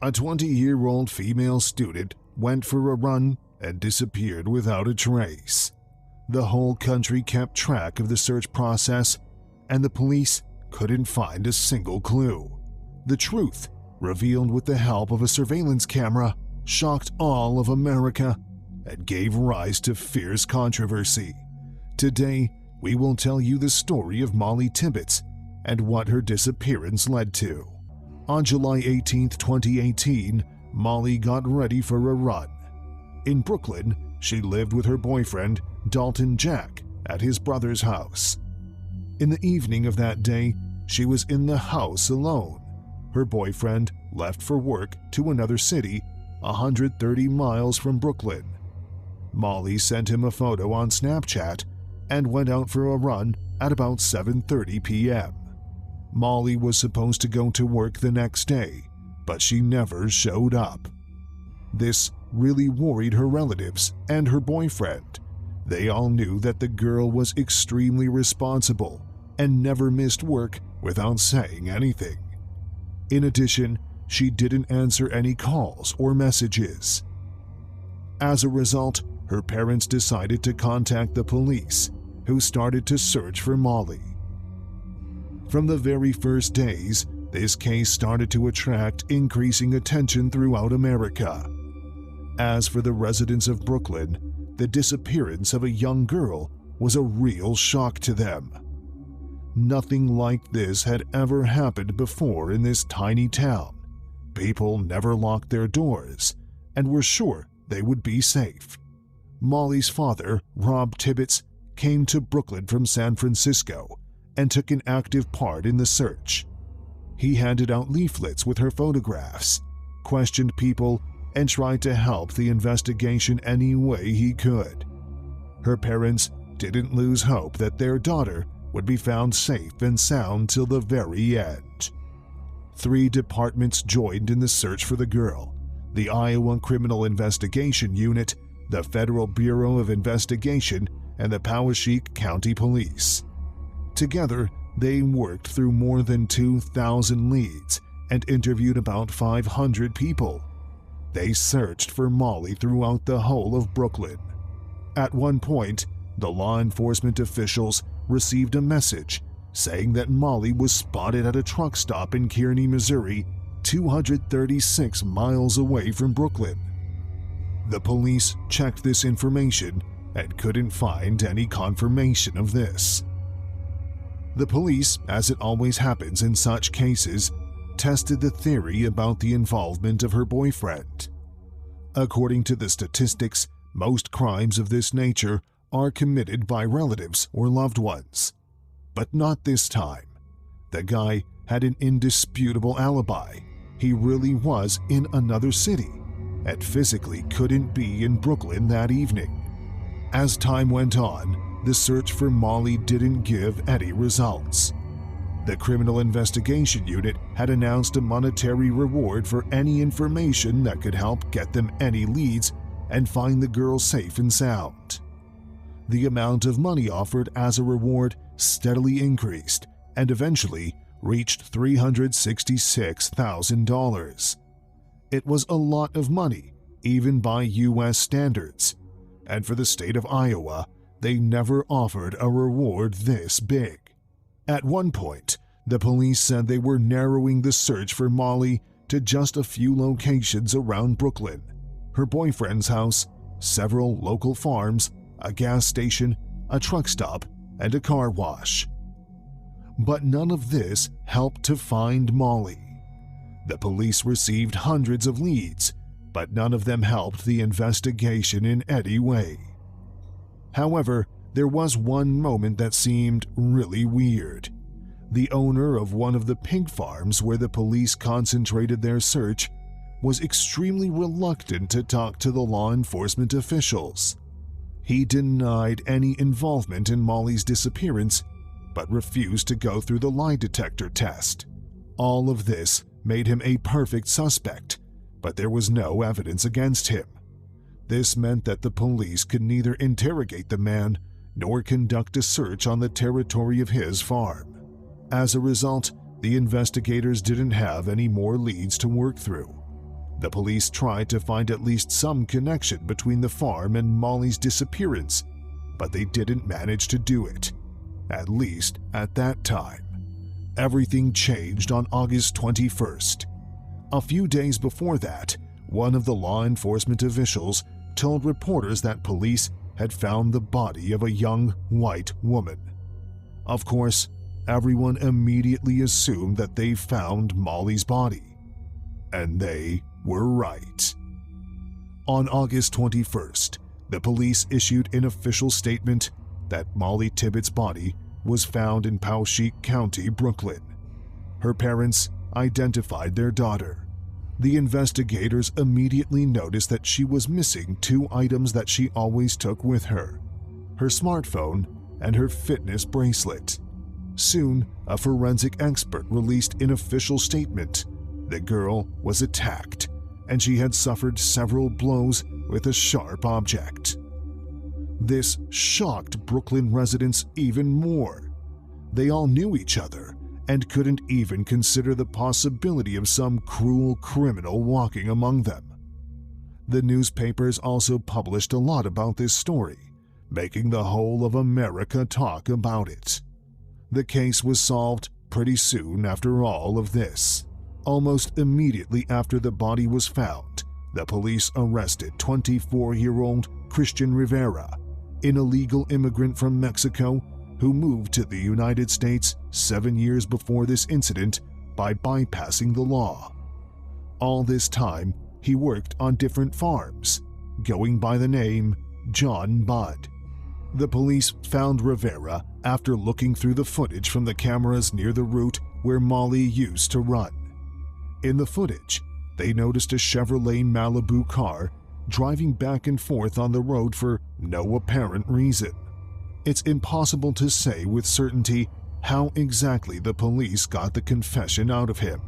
A 20-year-old female student went for a run and disappeared without a trace. The whole country kept track of the search process, and the police couldn't find a single clue. The truth, revealed with the help of a surveillance camera, shocked all of America and gave rise to fierce controversy. Today, we will tell you the story of Mollie Tibbetts and what her disappearance led to. On July 18, 2018, Mollie got ready for a run. In Brooklyn, she lived with her boyfriend, Dalton Jack, at his brother's house. In the evening of that day, she was in the house alone. Her boyfriend left for work to another city, 130 miles from Brooklyn. Mollie sent him a photo on Snapchat and went out for a run at about 7:30 p.m. Mollie was supposed to go to work the next day, but she never showed up. This really worried her relatives and her boyfriend. They all knew that the girl was extremely responsible and never missed work without saying anything. In addition, she didn't answer any calls or messages. As a result, her parents decided to contact the police, who started to search for Mollie. From the very first days, this case started to attract increasing attention throughout America. As for the residents of Brooklyn, the disappearance of a young girl was a real shock to them. Nothing like this had ever happened before in this tiny town. People never locked their doors and were sure they would be safe. Mollie's father, Rob Tibbetts, came to Brooklyn from San Francisco and took an active part in the search. He handed out leaflets with her photographs, questioned people, and tried to help the investigation any way he could. Her parents didn't lose hope that their daughter would be found safe and sound till the very end. 3 departments joined in the search for the girl: the Iowa Criminal Investigation Unit, the Federal Bureau of Investigation, and the Poweshiek County Police. Together, they worked through more than 2,000 leads and interviewed about 500 people. They searched for Mollie throughout the whole of Brooklyn. At one point, the law enforcement officials received a message saying that Mollie was spotted at a truck stop in Kearney, Missouri, 236 miles away from Brooklyn. The police checked this information and couldn't find any confirmation of this. The police, as it always happens in such cases, tested the theory about the involvement of her boyfriend. According to the statistics, most crimes of this nature are committed by relatives or loved ones. But not this time. The guy had an indisputable alibi. He really was in another city and physically couldn't be in Brooklyn that evening. As time went on, the search for Mollie didn't give any results. The Criminal Investigation Unit had announced a monetary reward for any information that could help get them any leads and find the girl safe and sound. The amount of money offered as a reward steadily increased and eventually reached $366,000. It was a lot of money, even by U.S. standards, and for the state of Iowa, they never offered a reward this big. At one point, the police said they were narrowing the search for Mollie to just a few locations around Brooklyn: her boyfriend's house, several local farms, a gas station, a truck stop, and a car wash. But none of this helped to find Mollie. The police received hundreds of leads, but none of them helped the investigation in any way. However, there was one moment that seemed really weird. The owner of one of the pig farms where the police concentrated their search was extremely reluctant to talk to the law enforcement officials. He denied any involvement in Mollie's disappearance, but refused to go through the lie detector test. All of this made him a perfect suspect, but there was no evidence against him. This meant that the police could neither interrogate the man nor conduct a search on the territory of his farm. As a result, the investigators didn't have any more leads to work through. The police tried to find at least some connection between the farm and Mollie's disappearance, but they didn't manage to do it, at least at that time. Everything changed on August 21st. A few days before that, one of the law enforcement officials told reporters that police had found the body of a young white woman. Of course, everyone immediately assumed that they found Mollie's body. And they were right. On August 21st, the police issued an official statement that Mollie Tibbetts' body was found in Poweshiek County, Brooklyn. Her parents identified their daughter. The investigators immediately noticed that she was missing two items that she always took with her: her smartphone and her fitness bracelet. Soon, a forensic expert released an official statement. The girl was attacked, and she had suffered several blows with a sharp object. This shocked Brooklyn residents even more. They all knew each other and couldn't even consider the possibility of some cruel criminal walking among them. The newspapers also published a lot about this story, making the whole of America talk about it. The case was solved pretty soon after all of this. Almost immediately after the body was found, the police arrested 24-year-old Cristhian Rivera, an illegal immigrant from Mexico who moved to the United States 7 years before this incident by bypassing the law. All this time, he worked on different farms, going by the name John Budd. The police found Rivera after looking through the footage from the cameras near the route where Mollie used to run. In the footage, they noticed a Chevrolet Malibu car driving back and forth on the road for no apparent reason. It's impossible to say with certainty how exactly the police got the confession out of him.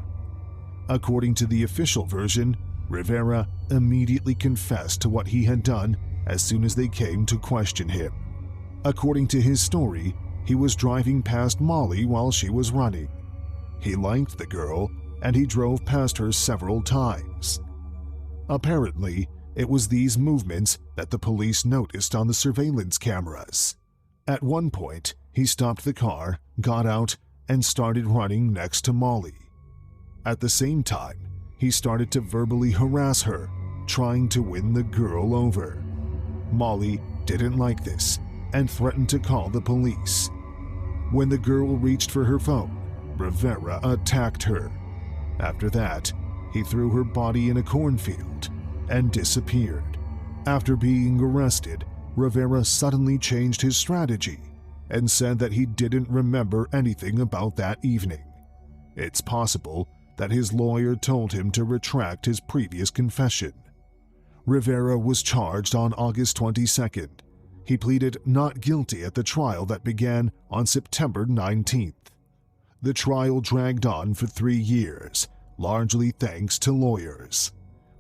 According to the official version, Rivera immediately confessed to what he had done as soon as they came to question him. According to his story, he was driving past Mollie while she was running. He liked the girl, and he drove past her several times. Apparently, it was these movements that the police noticed on the surveillance cameras. At one point, he stopped the car, got out, and started running next to Mollie. At the same time, he started to verbally harass her, trying to win the girl over. Mollie didn't like this and threatened to call the police. When the girl reached for her phone, Rivera attacked her. After that, he threw her body in a cornfield and disappeared. After being arrested, Rivera suddenly changed his strategy and said that he didn't remember anything about that evening. It's possible that his lawyer told him to retract his previous confession. Rivera was charged on August 22nd. He pleaded not guilty at the trial that began on September 19th. The trial dragged on for 3 years, largely thanks to lawyers.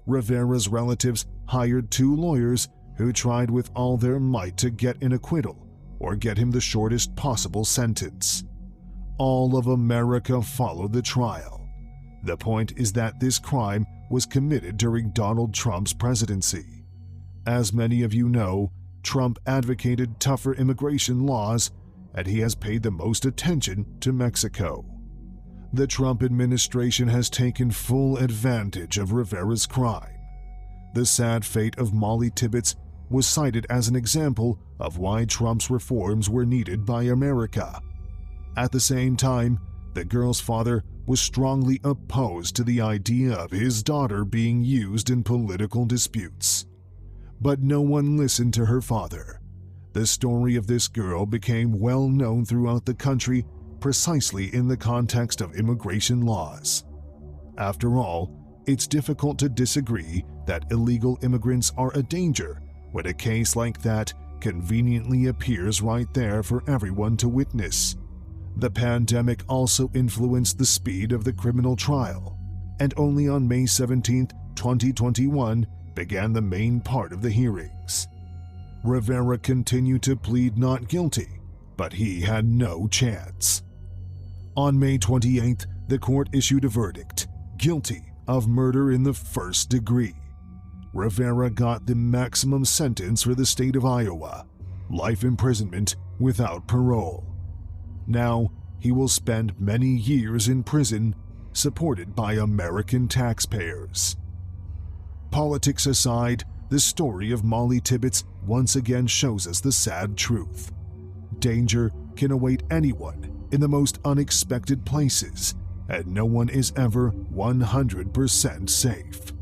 Rivera's relatives hired 2 lawyers who tried with all their might to get an acquittal or get him the shortest possible sentence. All of America followed the trial. The point is that this crime was committed during Donald Trump's presidency. As many of you know, Trump advocated tougher immigration laws, and he has paid the most attention to Mexico. The Trump administration has taken full advantage of Rivera's crime. The sad fate of Mollie Tibbetts was cited as an example of why Trump's reforms were needed by America. At the same time, the girl's father was strongly opposed to the idea of his daughter being used in political disputes. But no one listened to her father. The story of this girl became well known throughout the country precisely in the context of immigration laws. After all, it's difficult to disagree that illegal immigrants are a danger when a case like that conveniently appears right there for everyone to witness. The pandemic also influenced the speed of the criminal trial, and only on May 17, 2021, began the main part of the hearings. Rivera continued to plead not guilty, but he had no chance. On May 28th, the court issued a verdict, guilty of murder in the first degree. Rivera got the maximum sentence for the state of Iowa, life imprisonment without parole. Now, he will spend many years in prison, supported by American taxpayers. Politics aside, the story of Mollie Tibbetts once again shows us the sad truth. Danger can await anyone in the most unexpected places, and no one is ever 100% safe.